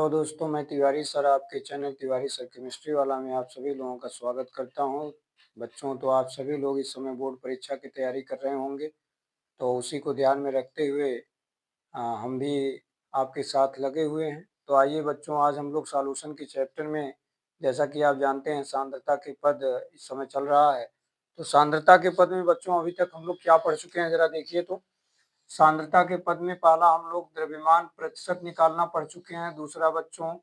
Hello दोस्तों, मैं Tiwari sir आपके चैनल तिवारी सर केमिस्ट्री वाला में आप सभी लोगों का स्वागत करता हूं। बच्चों, तो आप सभी लोग इस समय बोर्ड परीक्षा की तैयारी कर रहे होंगे, तो उसी को ध्यान में रखते हुए हम भी आपके साथ लगे हुए हैं। तो आइए बच्चों, आज हम लोग सॉल्यूशन के चैप्टर में, जैसा कि आप जानते हैं सांद्रता के पद इस समय चल रहा है। तो सांद्रता के पद में बच्चों अभी तक हम लोग क्या पढ़ चुके हैं, जरा देखिए। तो सांद्रता के पद में पहला हम लोग द्रव्यमान प्रतिशत निकालना पढ़ चुके हैं। दूसरा बच्चों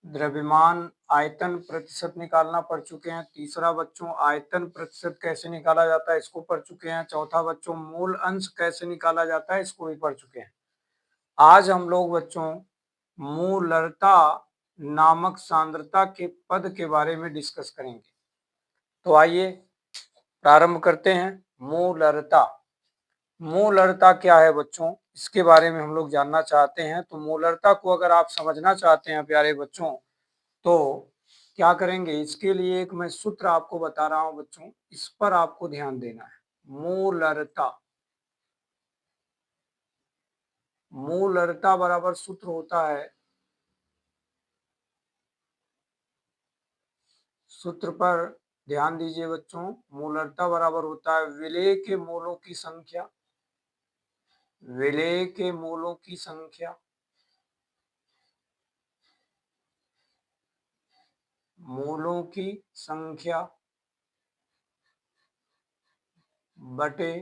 द्रव्यमान आयतन प्रतिशत निकालना पढ़ चुके हैं। तीसरा बच्चों आयतन प्रतिशत कैसे निकाला जाता है, इसको पढ़ चुके हैं। चौथा बच्चों मूल अंश कैसे निकाला जाता है, इसको भी पढ़ चुके हैं। आज हम लोग बच्चों मूलरता नामक सांद्रता के पद के बारे में डिस्कस करेंगे। तो आइए प्रारंभ करते हैं। मूलरता, मूलरता क्या है बच्चों, इसके बारे में हम लोग जानना चाहते हैं। तो मूलरता को अगर आप समझना चाहते हैं प्यारे बच्चों, तो क्या करेंगे, इसके लिए एक मैं सूत्र आपको बता रहा हूं बच्चों, इस पर आपको ध्यान देना है। मूलरता, मूलरता बराबर सूत्र होता है, सूत्र पर ध्यान दीजिए बच्चों। मूलरता बराबर होता है विलेय के मूलों की संख्या, विलेय के मूलों की संख्या, मूलों की संख्या बटे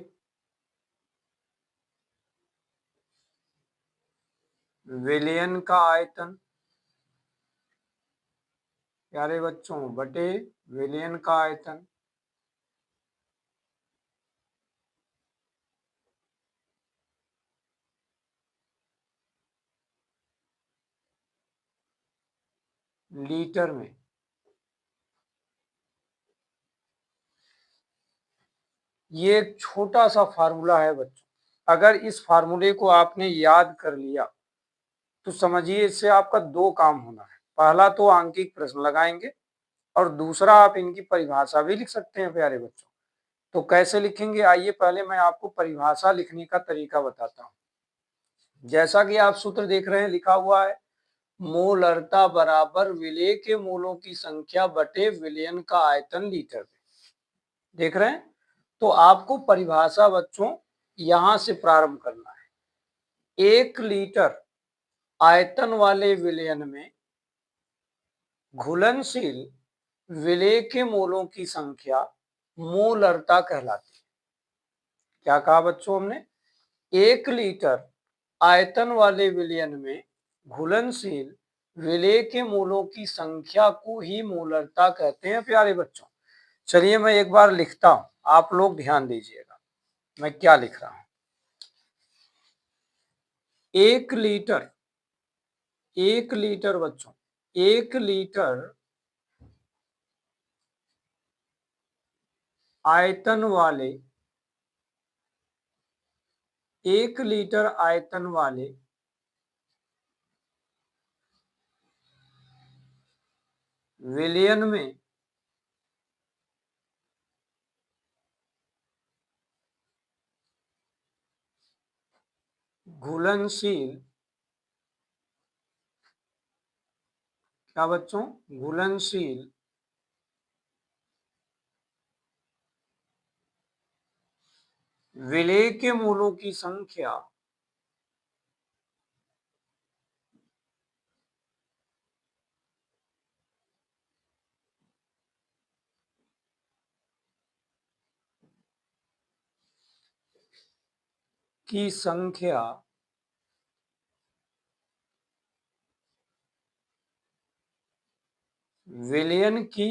विलयन का आयतन, प्यारे बच्चों, बटे विलयन का आयतन। लीटर में। ये एक छोटा सा फार्मूला है बच्चों, अगर इस फार्मूले को आपने याद कर लिया तो समझिए इससे आपका दो काम होना है। पहला तो आंकिक प्रश्न लगाएंगे और दूसरा आप इनकी परिभाषा भी लिख सकते हैं प्यारे बच्चों। तो कैसे लिखेंगे, आइए पहले मैं आपको परिभाषा लिखने का तरीका बताता हूं। जैसा कि आप सूत्र देख रहे हैं, लिखा हुआ है मूलरता बराबर विलेय के मूलों की संख्या बटे विलयन का आयतन लीटर में। देख रहे हैं, तो आपको परिभाषा बच्चों यहां से प्रारंभ करना है। 1 लीटर आयतन वाले विलयन में घुलनशील विलेय के मूलों की संख्या मूलरता कहलाती है। क्या कहा बच्चों हमने, 1 लीटर आयतन वाले विलयन में घुलनशील विलेय के मूलों की संख्या को ही मूलरता कहते हैं प्यारे बच्चों। चलिए मैं एक बार लिखता हूं, आप लोग ध्यान दीजिएगा मैं क्या लिख रहा हूं। 1 लीटर, 1 लीटर बच्चों, 1 लीटर आयतन वाले, 1 लीटर आयतन वाले विलयन में घुलनशील, क्या बच्चों, घुलनशील विलेय के मूलों की संख्या की संख्या विलयन की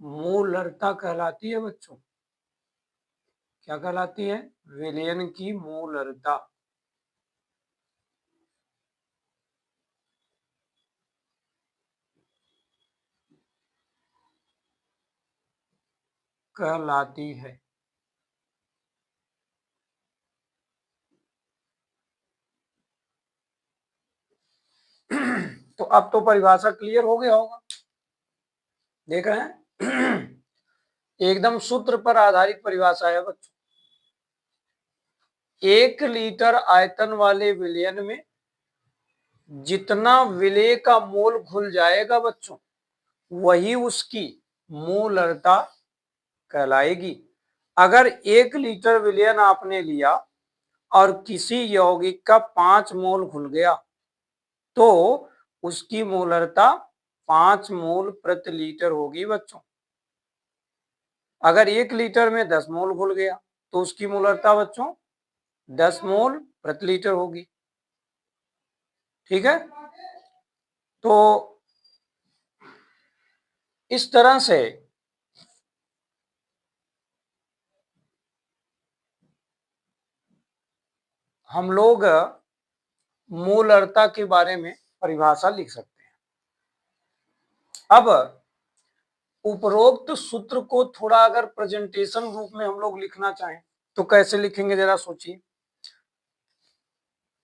मूलरता कहलाती है बच्चों। क्या कहलाती है, विलयन की मूलरता कहलाती है। तो अब तो परिभाषा क्लियर हो गया होगा, देख रहे हैं। एकदम सूत्र पर आधारित परिभाषा है बच्चों। 1 लीटर आयतन वाले विलयन में जितना विलेय का मोल घुल जाएगा बच्चों, वही उसकी मोलरता कहलाएगी। अगर 1 लीटर विलयन आपने लिया और किसी यौगिक का 5 मोल घुल गया तो उसकी मोलरता 5 मोल प्रति लीटर होगी बच्चों। अगर 1 लीटर में 10 मोल घुल गया तो उसकी मोलरता बच्चों 10 मोल प्रति लीटर होगी। ठीक है, तो इस तरह से हम लोग मोलरता के बारे में परिभाषा लिख सकते हैं। अब उपरोक्त सूत्र को थोड़ा अगर प्रेजेंटेशन रूप में हम लोग लिखना चाहें तो कैसे लिखेंगे, जरा सोचिए।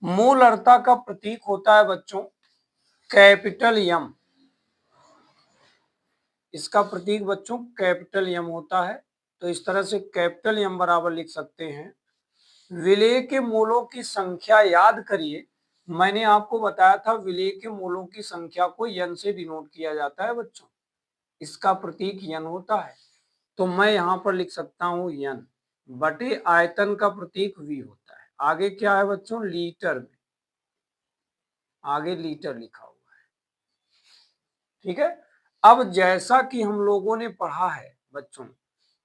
मोलरता का प्रतीक होता है बच्चों कैपिटल एम। इसका प्रतीक बच्चों कैपिटल एम होता है। तो इस तरह से कैपिटल एम बराबर लिख सकते हैं। विलेय के मोलों की संख्या याद करिए, मैंने आपको बताया था विलेय के मोलों की संख्या को एन से डिनोट किया जाता है बच्चों। इसका प्रतीक एन होता है। तो मैं यहां पर लिख सकता हूं एन बटे आयतन का प्रतीक वी होता है। आगे क्या है बच्चों, लीटर में, आगे लीटर लिखा हुआ है। ठीक है, अब जैसा कि हम लोगों ने पढ़ा है बच्चों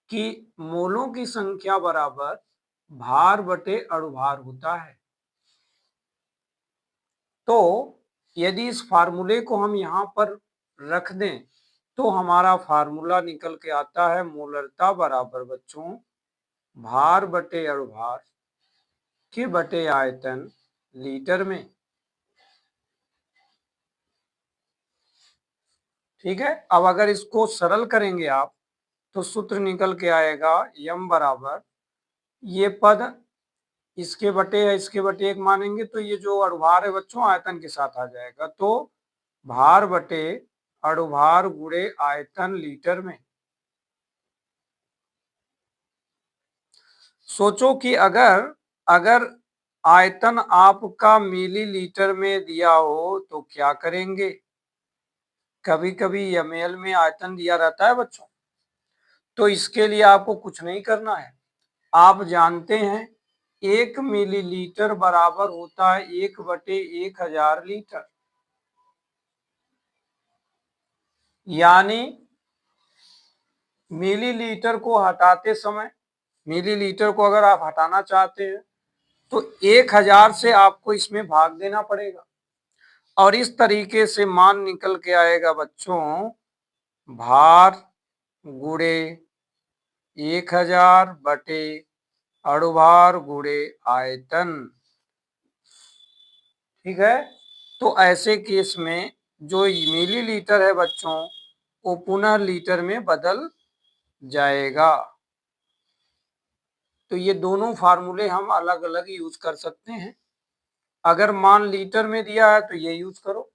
कि मोलों की संख्या बराबर भार बटे अणुभार होता है। तो यदि इस फार्मूले को हम यहां पर रख दें तो हमारा फार्मूला निकल के आता है मोलरता बराबर बच्चों भार बटे अणुभार के बटे आयतन लीटर में। ठीक है, अब अगर इसको सरल करेंगे आप तो सूत्र निकल के आएगा यम बराबर ये पद इसके बटे है, इसके बटे 1 मानेंगे तो ये जो अणुभार है बच्चों आयतन के साथ आ जाएगा। तो भार बटे अणुभार गुणे आयतन लीटर में। सोचो कि अगर अगर आयतन आपका मिलीलीटर में दिया हो तो क्या करेंगे। कभी कभी ml में आयतन दिया रहता है बच्चों, तो इसके लिए आपको कुछ नहीं करना है। आप जानते हैं 1 मिलीलीटर बराबर होता है 1/1000 लीटर। यानी मिलीलीटर को हटाते समय, मिलीलीटर को अगर आप हटाना चाहते हैं तो 1000 से आपको इसमें भाग देना पड़ेगा और इस तरीके से मान निकल के आएगा बच्चों भार गुणे 1000 बटे अणुभार गुणे आयतन। ठीक है, तो ऐसे केस में जो मिलीलीटर है बच्चों वो पुनः लीटर में बदल जाएगा। तो ये दोनों फार्मूले हम अलग अलग यूज कर सकते हैं। अगर मान लीटर में दिया है तो ये यूज करो,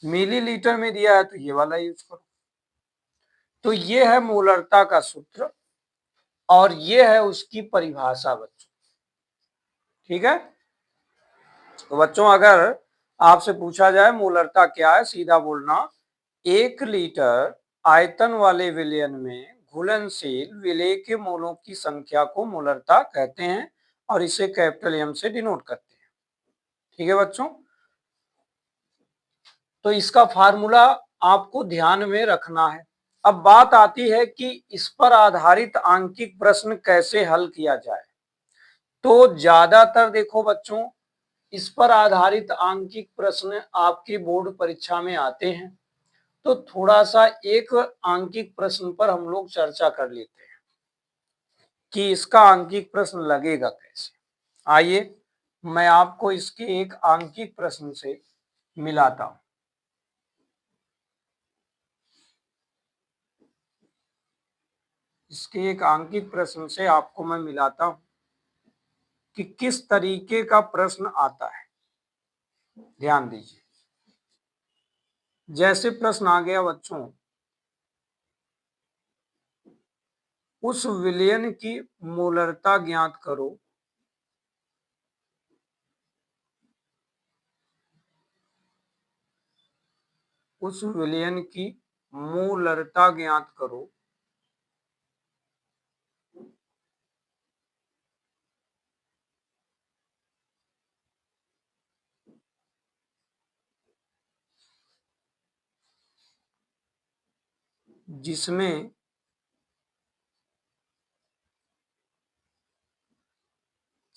मिलीलीटर में दिया है तो ये वाला यूज करो। तो ये है मोलरता का सूत्र और ये है उसकी परिभाषा बच्चों। ठीक है, तो बच्चों अगर आपसे पूछा जाए मोलरता क्या है, सीधा बोलना 1 लीटर आयतन वाले विलयन में घुलनशील विलेय के मोलों की संख्या को मोलरता कहते हैं और इसे कैपिटल एम से डिनोट करते हैं। ठीक है बच्चों, तो इसका फार्मूला आपको ध्यान में रखना है। अब बात आती है कि इस पर आधारित आंकिक प्रश्न कैसे हल किया जाए। तो ज्यादातर देखो बच्चों इस पर आधारित आंकिक प्रश्न आपकी बोर्ड परीक्षा में आते हैं। तो थोड़ा सा एक आंकिक प्रश्न पर हम लोग चर्चा कर लेते हैं कि इसका आंकिक प्रश्न लगेगा कैसे। आइए मैं आपको इसके एक आंकिक प्रश्न से मिलाता हूं। इसके एक आंकिक प्रश्न से आपको मैं मिलाता हूं कि किस तरीके का प्रश्न आता है। ध्यान दीजिए, जैसे प्रश्न आ गया बच्चों उस विलयन की मोलरता ज्ञात करो उस विलयन की मूलरता ज्ञात करो जिसमें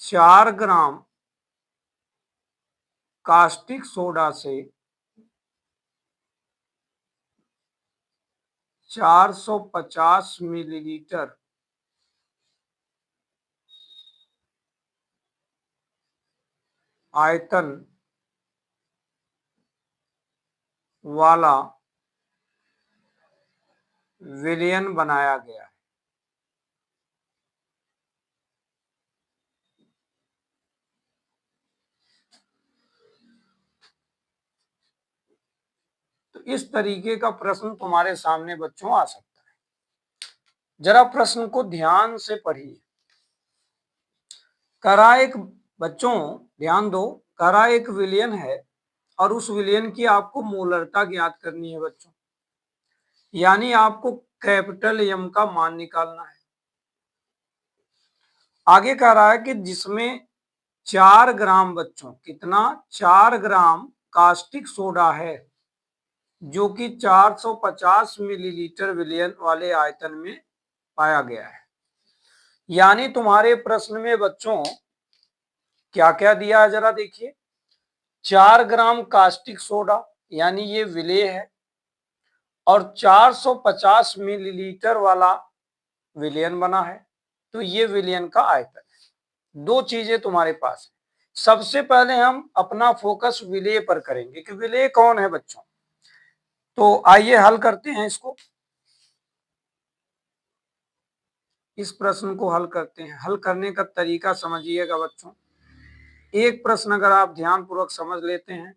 4 ग्राम कास्टिक सोडा से 450 मिलीलीटर आयतन वाला विलयन बनाया गया है। तो इस तरीके का प्रश्न तुम्हारे सामने बच्चों आ सकता है। जरा प्रश्न को ध्यान से पढ़िए। करा एक, बच्चों ध्यान दो, करा एक विलयन है और उस विलयन की आपको मोलरता ज्ञात करनी है बच्चों, यानी आपको कैपिटल एम का मान निकालना है। आगे कह रहा है कि जिसमें 4 ग्राम बच्चों, कितना, 4 ग्राम कास्टिक सोडा है जो कि 450 मिलीलीटर विलयन वाले आयतन में पाया गया है। यानी तुम्हारे प्रश्न में बच्चों क्या क्या दिया है जरा देखिए। 4 ग्राम कास्टिक सोडा यानी ये विलेय है और 450 मिलीलीटर वाला विलयन बना है, तो ये विलयन का आयतन है। दो चीजें तुम्हारे पास है। सबसे पहले हम अपना फोकस विलेय पर करेंगे कि विलेय कौन है बच्चों। तो आइए हल करते हैं इसको, इस प्रश्न को हल करते हैं। हल करने का तरीका समझिएगा बच्चों। एक प्रश्न अगर आप ध्यान पूर्वक समझ लेते हैं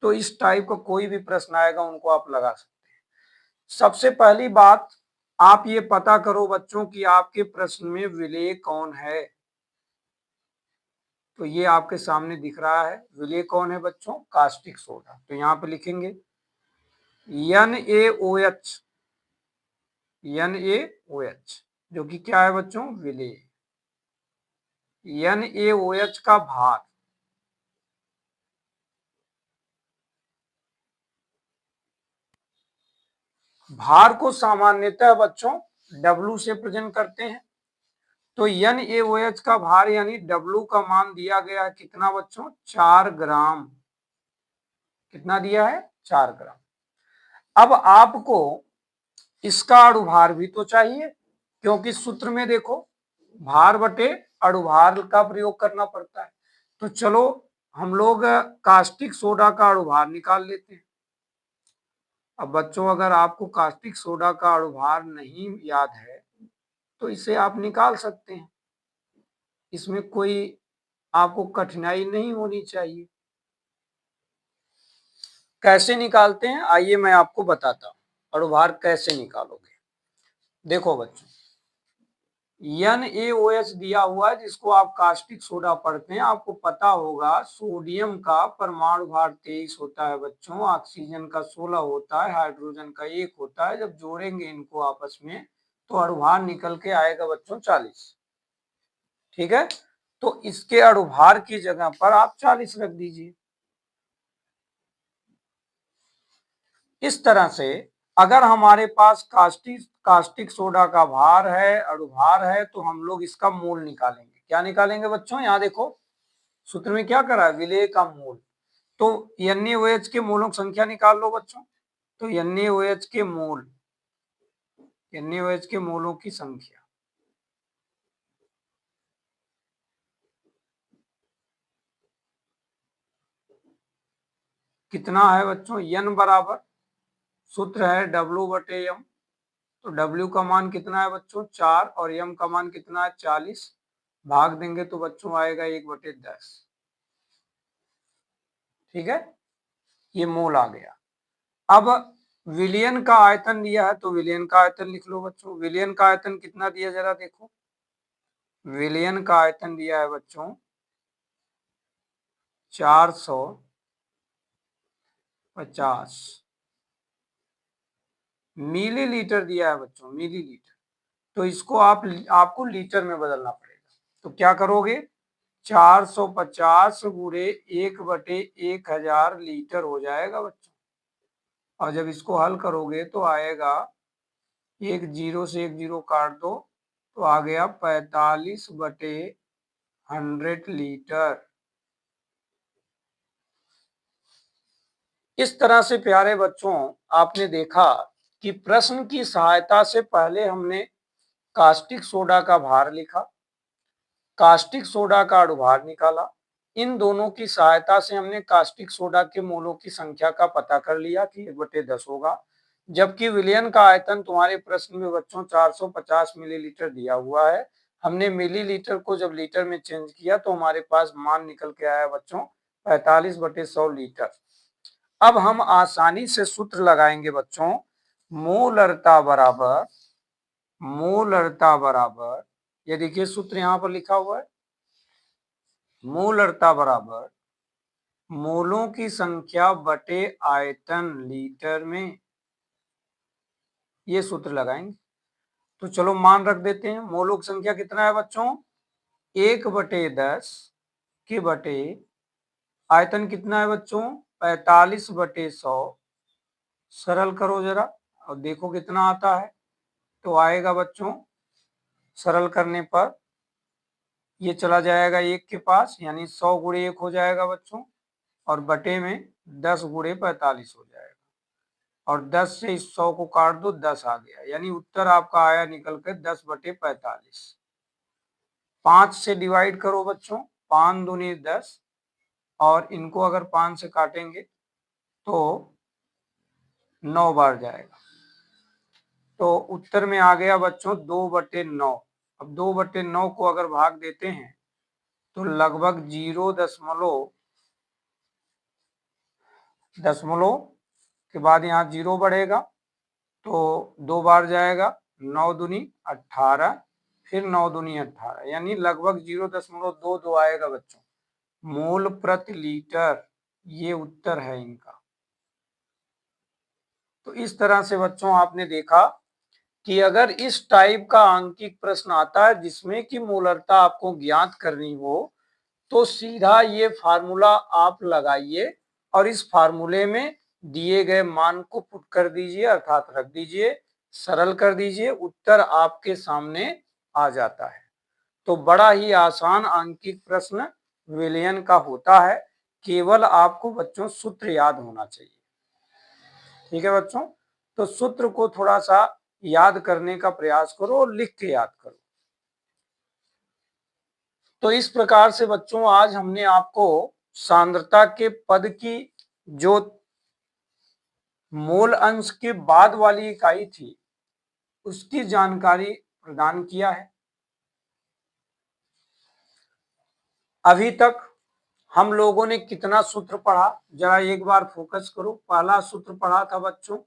तो इस टाइप का कोई भी प्रश्न आएगा उनको आप लगा सकते हैं। सबसे पहली बात, आप ये पता करो बच्चों कि आपके प्रश्न में विलेय कौन है। तो ये आपके सामने दिख रहा है, विलेय कौन है बच्चों, कास्टिक सोडा। तो यहाँ पे लिखेंगे NaOH, NaOH जो कि क्या है बच्चों, विलेय। NaOH का भार, भार को सामान्यतः बच्चों W से प्रेजेंट करते हैं। तो NaOH का भार यानी W का मान दिया गया है कितना बच्चों, 4 ग्राम। कितना दिया है, 4 ग्राम। अब आपको इसका अणुभार भी तो चाहिए, क्योंकि सूत्र में देखो भार बटे अणुभार का प्रयोग करना पड़ता है। तो चलो हम लोग कास्टिक सोडा का अणुभार निकाल लेते हैं। अब बच्चों अगर आपको कास्टिक सोडा का अणुभार नहीं याद है तो इसे आप निकाल सकते हैं, इसमें कोई आपको कठिनाई नहीं होनी चाहिए। कैसे निकालते हैं आइए मैं आपको बताता हूं, अणुभार कैसे निकालोगे। देखो बच्चों, NaOH दिया हुआ है जिसको आप कास्टिक सोडा पढ़ते हैं। आपको पता होगा सोडियम का परमाणु भार 23 होता है बच्चों, ऑक्सीजन का 16 होता है, हाइड्रोजन का 1 होता है। जब जोड़ेंगे इनको आपस में तो अणुभार निकल के आएगा बच्चों 40। ठीक है, तो इसके अणुभार की जगह पर आप 40 रख दीजिए। इस तरह से अगर हमारे पास कास्टिक सोडा का भार है, अणुभार है, तो हम लोग इसका मोल निकालेंगे। क्या निकालेंगे बच्चों, यहाँ देखो सूत्र में क्या करा है, विलेय का मोल। तो NaOH के मोलों की संख्या निकाल लो बच्चों। तो NaOH के मोल, NaOH के मोलों की संख्या कितना है बच्चों, N बराबर सूत्र है W बटे M। तो W का मान कितना है बच्चों, 4, और M का मान कितना है, 40। भाग देंगे तो बच्चों आएगा 1/10। ठीक है, ये मोल आ गया। अब विलियन का आयतन दिया है तो विलियन का आयतन लिख लो बच्चों। विलियन का आयतन कितना दिया जरा देखो, विलियन का आयतन दिया है बच्चों 450। मिलीलीटर दिया है बच्चों, मिलीलीटर, तो इसको आपको लीटर में बदलना पड़ेगा। तो क्या करोगे, 450 गुणे 1/1000 लीटर हो जाएगा बच्चों। और जब इसको हल करोगे तो आएगा, एक जीरो से एक जीरो काट दो तो आ गया 45/100 लीटर। इस तरह से प्यारे बच्चों आपने देखा कि प्रश्न की सहायता से पहले हमने कास्टिक सोडा का भार लिखा, कास्टिक सोडा का अणुभार निकाला, इन दोनों की सहायता से हमने कास्टिक सोडा के मोलों की संख्या का पता कर लिया कि 1/10 होगा, जबकि विलयन का आयतन तुम्हारे प्रश्न में बच्चों 450 मिलीलीटर दिया हुआ है। हमने मिलीलीटर को जब लीटर में चेंज किया तो हमारे पास मान निकल के आया बच्चों 45/100 लीटर। अब हम आसानी से सूत्र लगाएंगे बच्चों, मोलरता बराबर, ये देखिए सूत्र यहाँ पर लिखा हुआ है, मोलरता बराबर मोलों की संख्या बटे आयतन लीटर में, ये सूत्र लगाएंगे। तो चलो मान रख देते हैं, मोलों की संख्या कितना है बच्चों, 1/10 के बटे आयतन कितना है बच्चों, 45/100। सरल करो जरा और देखो कितना आता है। तो आएगा बच्चों, सरल करने पर ये चला जाएगा 1 के पास, यानी 100 गुणे 1 हो जाएगा बच्चों, और बटे में 10 गुणे 45 हो जाएगा, और 10 से इस 100 को काट दो, 10 आ गया, यानी उत्तर आपका आया निकल कर 10/45। 5 से डिवाइड करो बच्चों, 5 दूनी 10, और इनको अगर 5 से काटेंगे तो 9 बार जाएगा, तो उत्तर में आ गया बच्चों 2/9। अब 2/9 को अगर भाग देते हैं तो लगभग 0 के बाद यहाँ 0 बढ़ेगा, तो 2 बार जाएगा, 9 दूनी 18, फिर 9 दूनी 18, यानी लगभग 0.22 आएगा बच्चों, मोल प्रति लीटर। ये उत्तर है इनका। तो इस तरह से बच्चों आपने देखा कि अगर इस टाइप का आंकिक प्रश्न आता है जिसमें कि मोलरता आपको ज्ञात करनी हो, तो सीधा ये फार्मूला आप लगाइए और इस फार्मूले में दिए गए मान को पुट कर दीजिए, अर्थात रख दीजिए, सरल कर दीजिए, उत्तर आपके सामने आ जाता है। तो बड़ा ही आसान आंकिक प्रश्न विलयन का होता है, केवल आपको बच्चों सूत्र याद होना चाहिए। ठीक है बच्चों, तो सूत्र को थोड़ा सा याद करने का प्रयास करो और लिख के याद करो। तो इस प्रकार से बच्चों आज हमने आपको सांद्रता के पद की जो मोल अंश के बाद वाली इकाई थी उसकी जानकारी प्रदान किया है। अभी तक हम लोगों ने कितना सूत्र पढ़ा, जरा एक बार फोकस करो। पहला सूत्र पढ़ा था बच्चों,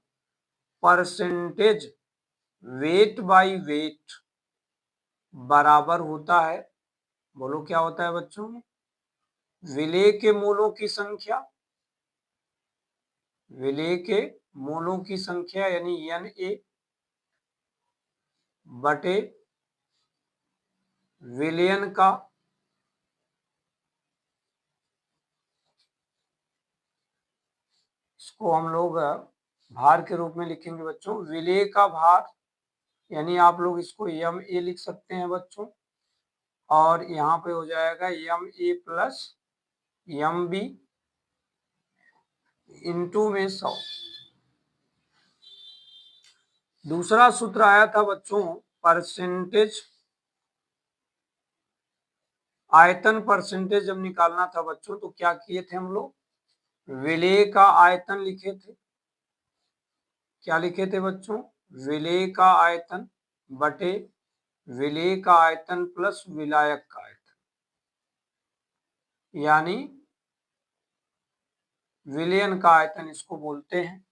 परसेंटेज वेट बाय वेट बराबर होता है, बोलो क्या होता है बच्चों, विलेय के मोलों की संख्या, विलेय के मोलों की संख्या यानी Na बटे विलयन का इसको हम लोग भार के रूप में लिखेंगे बच्चों, विलेय का भार, यानी आप लोग इसको Ma लिख सकते हैं बच्चों, और यहाँ पे हो जाएगा Ma प्लस Mb इंटू में 100। दूसरा सूत्र आया था बच्चों, परसेंटेज आयतन, परसेंटेज जब निकालना था बच्चों तो क्या किए थे हम लोग, विलेय का आयतन लिखे थे। क्या लिखे थे बच्चों, विलेय का आयतन बटे विलेय का आयतन प्लस विलायक का आयतन, यानी विलयन का आयतन इसको बोलते हैं,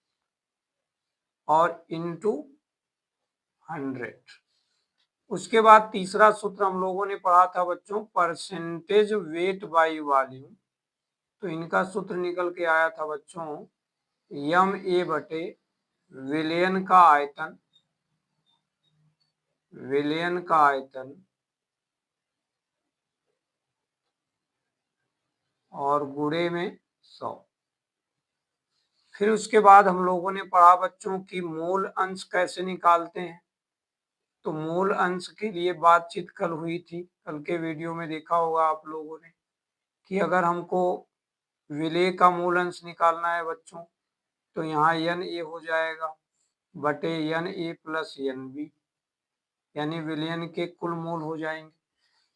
और इंटू 100। उसके बाद तीसरा सूत्र हम लोगों ने पढ़ा था बच्चों, परसेंटेज वेट बाई वॉल्यूम, तो इनका सूत्र निकल के आया था बच्चों Ma बटे विलयन का आयतन और गुणे में 100। फिर उसके बाद हम लोगों ने पढ़ा बच्चों की मूल अंश कैसे निकालते हैं। तो मूल अंश के लिए बातचीत कल हुई थी, कल के वीडियो में देखा होगा आप लोगों ने कि अगर हमको विलेय का मूल अंश निकालना है बच्चों, तो यहाँ एन ए हो जाएगा बटे n A plus n B, यानी विलयन के कुल मूल हो जाएंगे।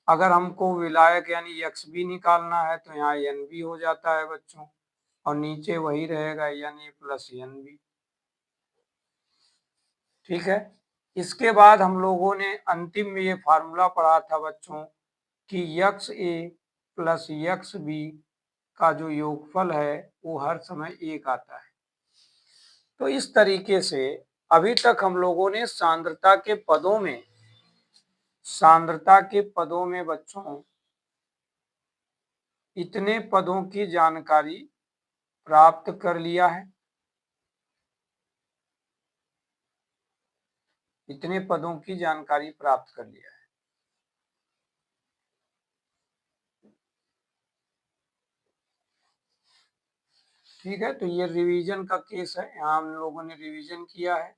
अगर हमको विलायक यानी एक्स बी निकालना है तो यहाँ एन बी हो जाता है बच्चों, और नीचे वही रहेगा n A plus n B. ठीक है। इसके बाद हम लोगों ने अंतिम में ये फार्मूला पढ़ा था बच्चों कि यक्स ए प्लस यक्स बी का जो योगफल है वो हर समय 1 आता है। तो इस तरीके से अभी तक हम लोगों ने सांद्रता के पदों में बच्चों इतने पदों की जानकारी प्राप्त कर लिया है। इतने पदों की जानकारी प्राप्त कर लिया है। ठीक है, तो ये रिवीजन का केस है, यहाँ हम लोगों ने रिवीजन किया है।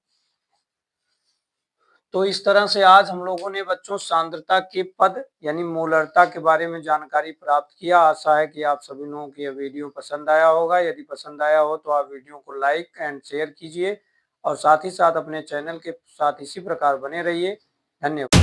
तो इस तरह से आज हम लोगों ने बच्चों सांद्रता के पद यानी मोलरता के बारे में जानकारी प्राप्त किया। आशा है कि आप सभी लोगों को यह वीडियो पसंद आया होगा। यदि पसंद आया हो तो आप वीडियो को लाइक एंड शेयर कीजिए और साथ ही साथ अपने चैनल के साथ इसी प्रकार बने रहिए। धन्यवाद।